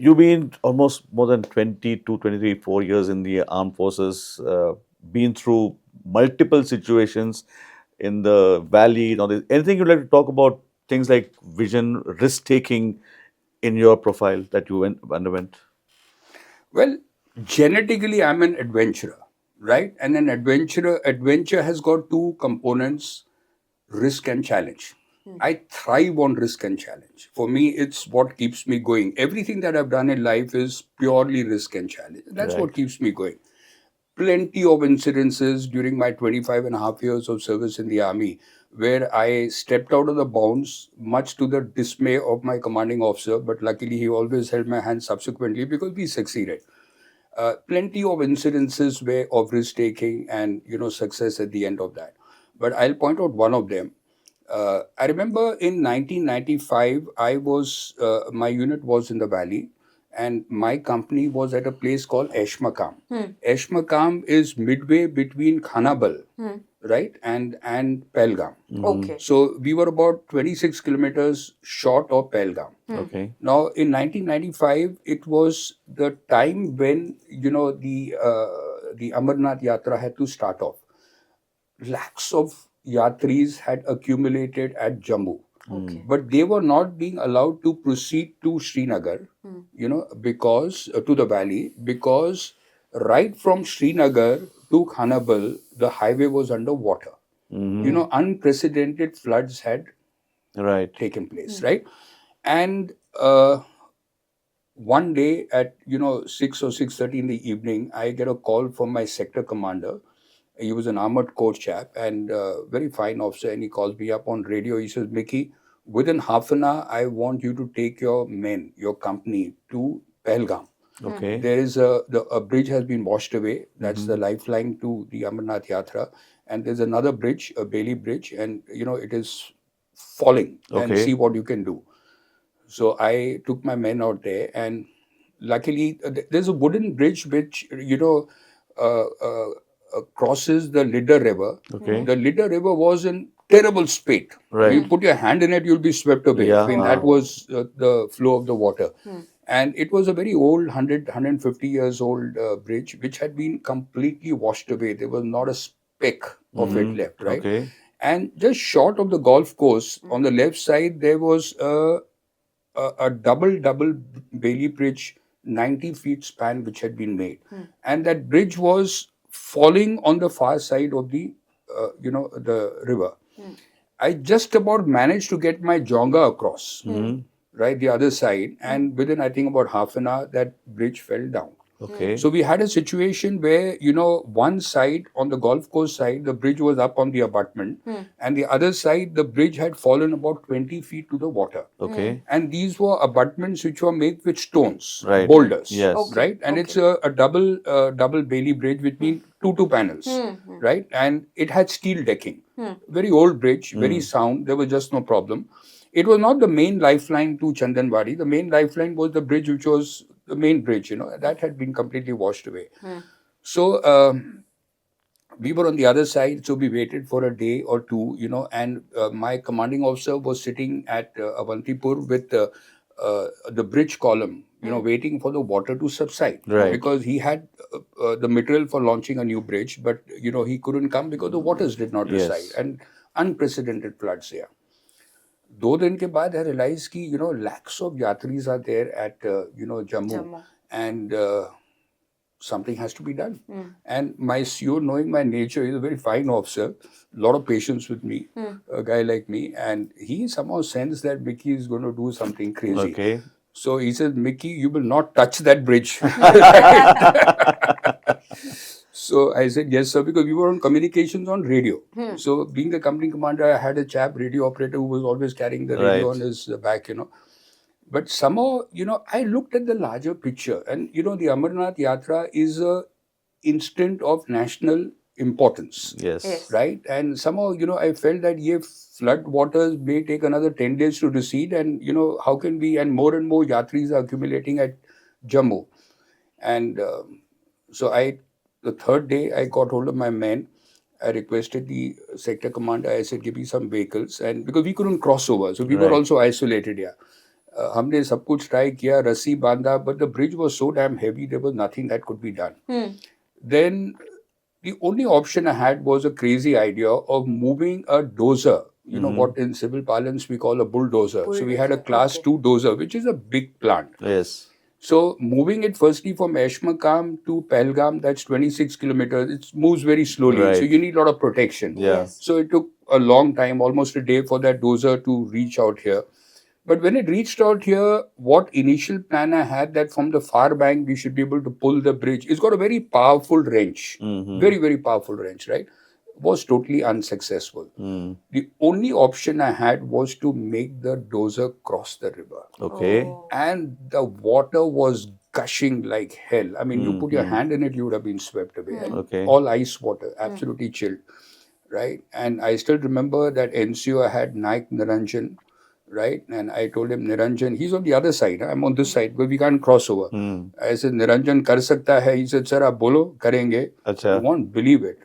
You've been almost more than 22, 23, 4 years in the armed forces, been through multiple situations in the valley. Anything you'd like to talk about things like vision, risk taking in your profile that you underwent? Well, genetically, I'm an adventurer, right? And an adventure has got two components: risk and challenge. I thrive on risk and challenge. For me, it's what keeps me going. Everything that I've done in life is purely risk and challenge. That's what Right. keeps me going. Plenty of incidences during my 25 and a half years of service in the army where I stepped out of the bounds, much to the dismay of my commanding officer. But luckily, he always held my hand subsequently because we succeeded. Plenty of incidences where of risk taking and success at the end of that. But I'll point out one of them. I remember in 1995, my unit was in the valley, and my company was at a place called Eshmakam. Eshmakam is midway between Khanabal, right, and Pelgam. Okay. So we were about 26 kilometers short of Pelgam. Okay. Now, in 1995, it was the time when the Amarnath Yatra had to start off. Lakhs of yatris had accumulated at Jammu, Okay. but they were not being allowed to proceed to Srinagar, because to the valley, because right from Srinagar to Khanabal, the highway was under water. Unprecedented floods had Right. taken place, right? And one day at 6 or 6:30 in the evening, I get a call from my sector commander. He was an armored corps chap and very fine officer, and he calls me up on radio. He says, "Mickey, within half an hour, I want you to take your men, your company, to Pahalgam. Okay. There is a bridge has been washed away. That's the lifeline to the Amarnath Yatra, and there's another bridge, a Bailey Bridge, and it is falling. And Okay. see what you can do." So I took my men out there, and luckily there's a wooden bridge which crosses the Lidder River. Okay. The Lidder River was in terrible spate. Right. You put your hand in it, you'll be swept away. Yeah. I mean, that was the flow of the water. And it was a very old, 150 years old bridge, which had been completely washed away. There was not a speck of it left, right? Okay. And just short of the golf course, on the left side, there was a double Bailey bridge, 90 feet span, which had been made. And that bridge was falling on the far side of the river. I just about managed to get my jonga across, right, the other side. And within, I think, about half an hour, that bridge fell down. Okay. So we had a situation where, one side, on the golf course side, the bridge was up on the abutment, and the other side, the bridge had fallen about 20 feet to the water. Okay. And these were abutments which were made with stones, Right. boulders, Yes. Okay. right? And it's a double Bailey bridge, which means two panels, right? And it had steel decking. Very old bridge, very sound. There was just no problem. It was not the main lifeline to Chandanwadi. The main lifeline was the bridge, which was the main bridge, that had been completely washed away. So we were on the other side, so we waited for a day or two, and my commanding officer was sitting at Avantipur with the bridge column, waiting for the water to subside. Right. Because he had the material for launching a new bridge, but, he couldn't come because the waters did not Yes. reside, and unprecedented floods here. 2 दिन के बाद I realized कि lakhs of yatris are there at Jammu, Jammu. and something has to be done. And my CEO, knowing my nature, he's a very fine officer, a lot of patience with me, a guy like me, and he somehow sensed that Mickey is going to do something crazy. Okay. So he says, "Mickey, you will not touch that bridge." So I said, "Yes, sir," because we were on communications on radio. So being the company commander, I had a chap, radio operator, who was always carrying the radio Right. on his back, But somehow, I looked at the larger picture, and, the Amarnath Yatra is a instant of national importance. Yes. Yes. Right? And somehow, I felt that if flood waters may take another 10 days to recede, and, how can we, and more yatris are accumulating at Jammu. And so the third day, I got hold of my men. I requested the sector commander, I said, "Give me some vehicles." And because we couldn't cross over, so we were Right. also isolated here. हमने सब कुछ try किया, रस्सी बांधा, but the bridge was so damn heavy, there was nothing that could be done. Then the only option I had was a crazy idea of moving a dozer. You know what in civil parlance we call a bulldozer. So we had a class 2 dozer, which is a big plant. Yes. So moving it firstly from Eshmakam to Pelgam, that's 26 kilometers. It moves very slowly. Right. So you need a lot of protection. Yeah. Yes. So it took a long time, almost a day for that dozer to reach out here. But when it reached out here, what initial plan I had that from the far bank we should be able to pull the bridge. It's got a very powerful wrench, very, very powerful wrench, right? Was totally unsuccessful. The only option I had was to make the dozer cross the river. Okay. Oh. And the water was gushing like hell. I mean, you put your hand in it, you would have been swept away. And Okay. all ice water, absolutely chilled, right? And I still remember that NCO I had Naik Niranjan, right? And I told him, Niranjan, he's on the other side. I'm on this side, but we can't cross over. I said, Niranjan, kar sakta hai? He said, sir, aap bolo, karenge. Acha. You won't believe it.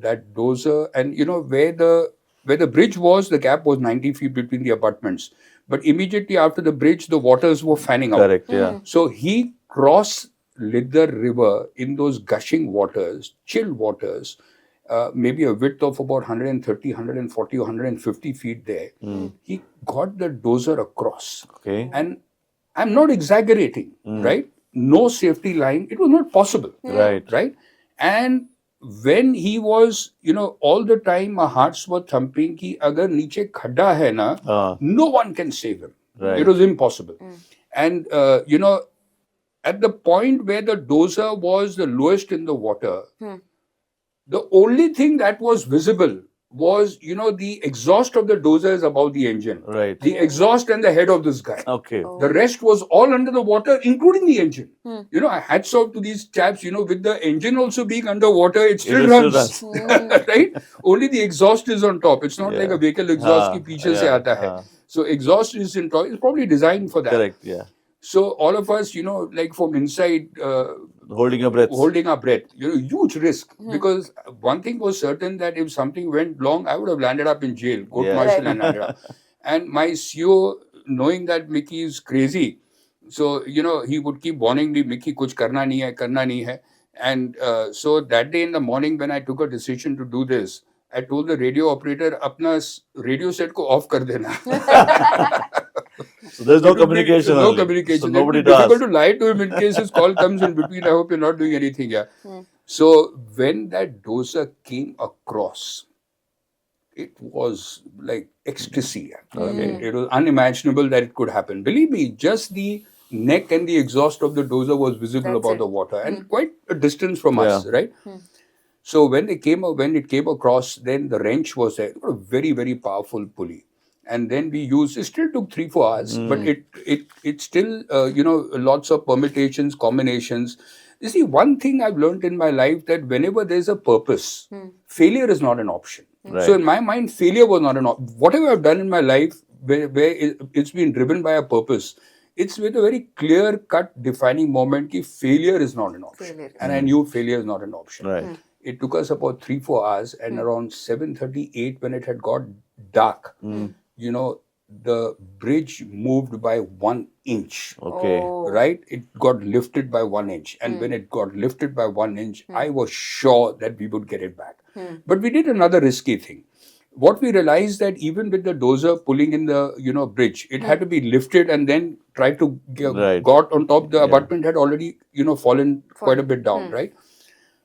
That dozer, and you know, where the bridge was, the gap was 90 feet between the apartments. But immediately after the bridge, the waters were fanning out. Correct. Yeah. So he crossed Lidar River in those gushing waters, chill waters, maybe a width of about 130, 140 or 150 feet there. He got the dozer across. Okay. And I'm not exaggerating, right? No safety line. It was not possible. Right. Right? And when he was, you know, all the time our hearts were thumping ki agar niche khadda hai na, no one can save him. Right. It was impossible. And, you know, at the point where the dozer was the lowest in the water, the only thing that was visible was, you know, the exhaust of the dozer is above the engine. Right. The exhaust and the head of this guy. Okay. The rest was all under the water, including the engine. You know, hats off to these chaps, you know, with the engine also being underwater, it still still runs. Right? Only the exhaust is on top. It's not like a vehicle exhaust ki piche se aata hai. So exhaust is in top. It's probably designed for that. Correct. Yeah. So all of us, you know, like from inside, Holding your breath. holding our breath, you know, huge risk. Because one thing was certain that if something went wrong, I would have landed up in jail, court Yeah. martial and landed up. And my CEO, knowing that Mickey is crazy, so, you know, he would keep warning me, Mickey, kuch karna nahi hai. And so that day in the morning when I took a decision to do this, I told the radio operator, apna radio set ko off kar dena. So there's no It would be- communication. No only. communication. So It nobody would be does. difficult to lie to him in case his call comes in between. I hope you're not doing anything. Yeah. So when that dozer came across, it was like ecstasy. I mean, it was unimaginable that it could happen. Believe me, just the neck and the exhaust of the dozer was visible That's above it. the water and quite a distance from us, Yeah. right? So when it came across, then the wrench was there. It was a very, very powerful pulley. And then we used, it still took 3-4 hours, but it still, you know, lots of permutations, combinations. You see, one thing I've learned in my life that whenever there's a purpose, failure is not an option. Right. So in my mind, failure was not an option. Whatever I've done in my life, where it's been driven by a purpose, it's with a very clear-cut defining moment that failure is not an option. Failure is And I knew failure is not an option. Right. It took us about 3-4 hours, and around 7:38 when it had got dark, you know, the bridge moved by 1 inch. Okay. Oh. Right? It got lifted by 1 inch. And when it got lifted by 1 inch, I was sure that we would get it back. But we did another risky thing. What we realized that even with the dozer pulling in the, you know, bridge, it had to be lifted and then tried to Right. got on top. The abutment had already, you know, fallen quite a bit down, right?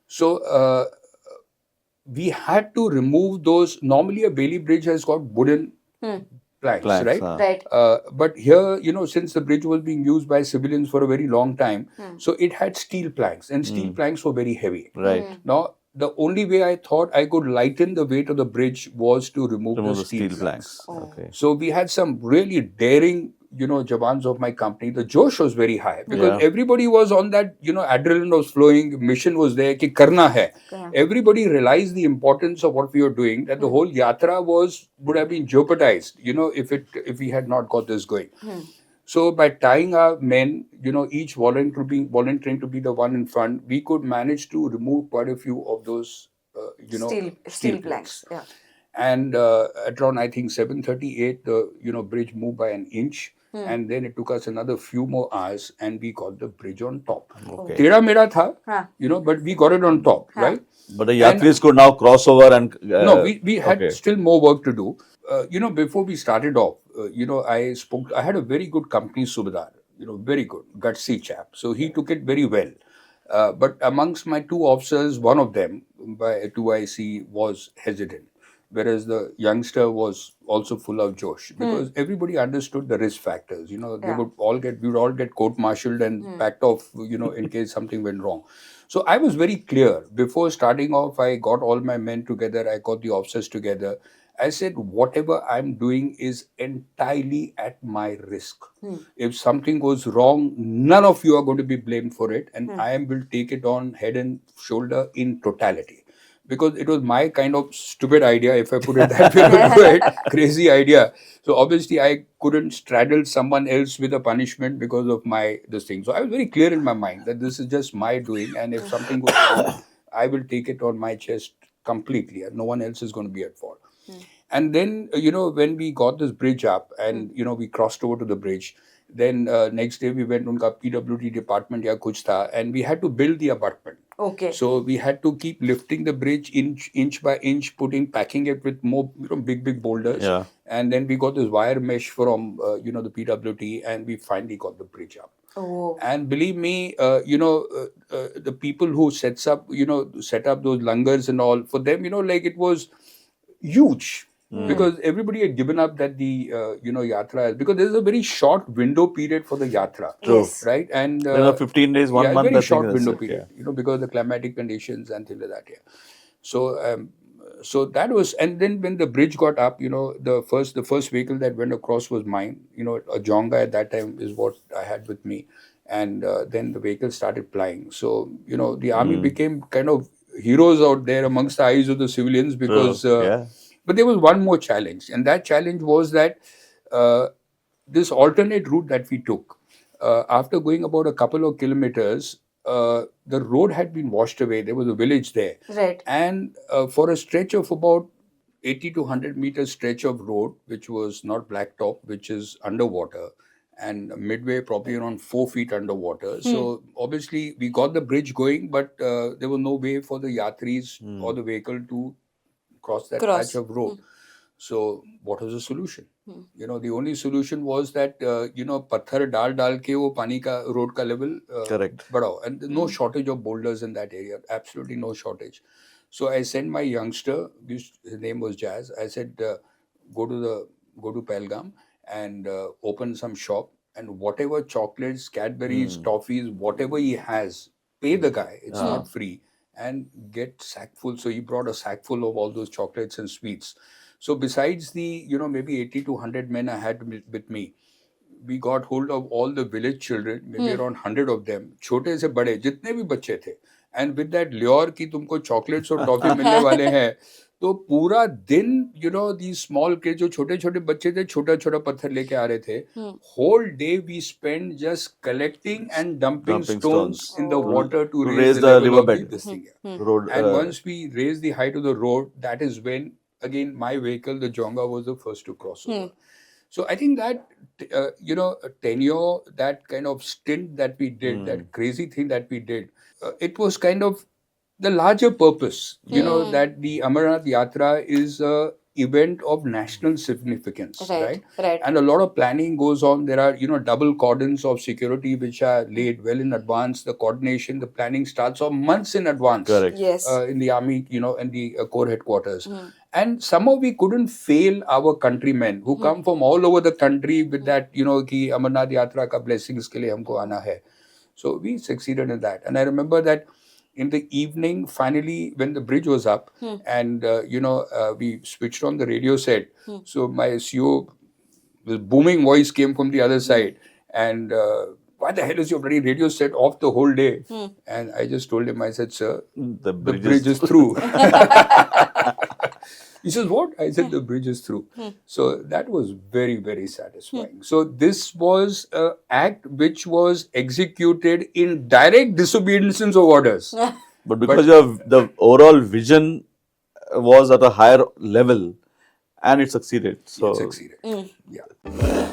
So we had to remove those. Normally, a Bailey bridge has got wooden planks, right? Right. But here, you know, since the bridge was being used by civilians for a very long time, so it had steel planks, and steel planks were very heavy. Right. Now, the only way I thought I could lighten the weight of the bridge was to remove Remove the the steel steel planks. planks. Okay. So we had some really daring, you know, jawans of my company. The josh was very high because Yeah. everybody was on that, you know, adrenaline was flowing, mission was there, ki karna hai. Everybody realized the importance of what we were doing, that the whole yatra would have been jeopardized, you know, if we had not got this going. So by tying our men, you know, each volunteering to be the one in front, we could manage to remove quite a few of those, you know, Steel planks. Yeah. And at around, I think 7:38, the, you know, bridge moved by 1 inch. And then it took us another few more hours and we got the bridge on top. Okay. Tera mera tha, हाँ. but we got it on top, right? But the And Yatris could now cross over and. no, we had okay. still more work to do. Before we started off, I had a very good company, Subadar, very good, gutsy chap. So he took it very well. But amongst my two officers, one of them, by 2IC, was hesitant, whereas the youngster was also full of josh because everybody understood the risk factors. They Yeah. we would all get court-martialed and packed off, in case something went wrong. So I was very clear before starting off. I got all my men together. I got the officers together. I said, whatever I'm doing is entirely at my risk. If something goes wrong, none of you are going to be blamed for it, and I will take it on head and shoulder in totality. Because it was my kind of stupid idea, if I put it that way, crazy idea. So obviously I couldn't straddle someone else with a punishment because of this thing. So I was very clear in my mind that this is just my doing, and if something goes wrong, I will take it on my chest completely, and no one else is going to be at fault. And then, when we got this bridge up and, we crossed over to the bridge, then next day we went unka PWD department ya kuch tha, and we had to build the abutment. Okay. So we had to keep lifting the bridge inch by inch, packing it with more, big boulders. Yeah. And then we got this wire mesh from, the PWD, and we finally got the bridge up. Oh. And believe me, the people who set up those langars and all, for them, it was huge. Because everybody had given up that the yatra, because there's a very short window period for the yatra. True. Yes. Right? And 15 days, 1 yeah, month. very I think short that's window it, period, yeah. because of the climatic conditions and things like that. Yeah. So that was, and then when the bridge got up, the first vehicle that went across was mine. A Jonga at that time is what I had with me, and then the vehicle started flying. So the army became kind of heroes out there amongst the eyes of the civilians because. True. Yeah. But there was one more challenge, and that challenge was that this alternate route that we took, after going about a couple of kilometers, the road had been washed away. There was a village there. Right. And for a stretch of about 80 to 100 meters stretch of road, which was not blacktop, which is underwater, and midway probably around 4 feet underwater. So obviously we got the bridge going, but there was no way for the yatris or the vehicle to cross that patch of road. So what was the solution? The only solution was that patthar dal ke wo pani ka road ka level Correct. badao, and no shortage of boulders in that area. Absolutely no shortage. So I sent my youngster, his name was Jazz. I said, go to Pahalgam and open some shop, and whatever chocolates, Cadbury's, toffees, whatever he has, pay the guy. It's not free, and get sackful. So he brought a sackful of all those chocolates and sweets. So besides the maybe 80 to 100 men I had with me, we got hold of all the village children, maybe around 100 of them, छोटे से बड़े जितने भी बच्चे थे, and with that lure कि तुमको chocolates और toffee मिलने वाले हैं, तो पूरा दिन these small kids जो छोटे छोटे बच्चे थे, छोटा छोटा पत्थर लेके आ रहे थे, whole day we spent just collecting and dumping stones in the water to raise the level of this thing. Road. And once we raised the height of the road, that is when again my vehicle, the Jonga, was the first to cross over. So I think that, tenure, that kind of stint that we did, that crazy thing that we did, it was kind of the larger purpose, that the Amarnath Yatra is a event of national significance, Right. And a lot of planning goes on. There are, double cordons of security which are laid well in advance. The coordination, the planning starts off months in advance. Correct. Yes. In the army, in the corps headquarters. And somehow we couldn't fail our countrymen who come from all over the country with that, ki Amarnath Yatra ka blessings ke liye humko aana hai. So we succeeded in that. And I remember that in the evening, finally, when the bridge was up and, we switched on the radio set. So my CO, the booming voice came from the other side. And why the hell is your bloody radio set off the whole day? And I just told him, I said, sir, the bridge is through. He says, what? I said, the bridge is through. So that was very, very satisfying. So this was an act which was executed in direct disobedience of orders. But because the overall vision was at a higher level and it succeeded. So It succeeded. Yeah.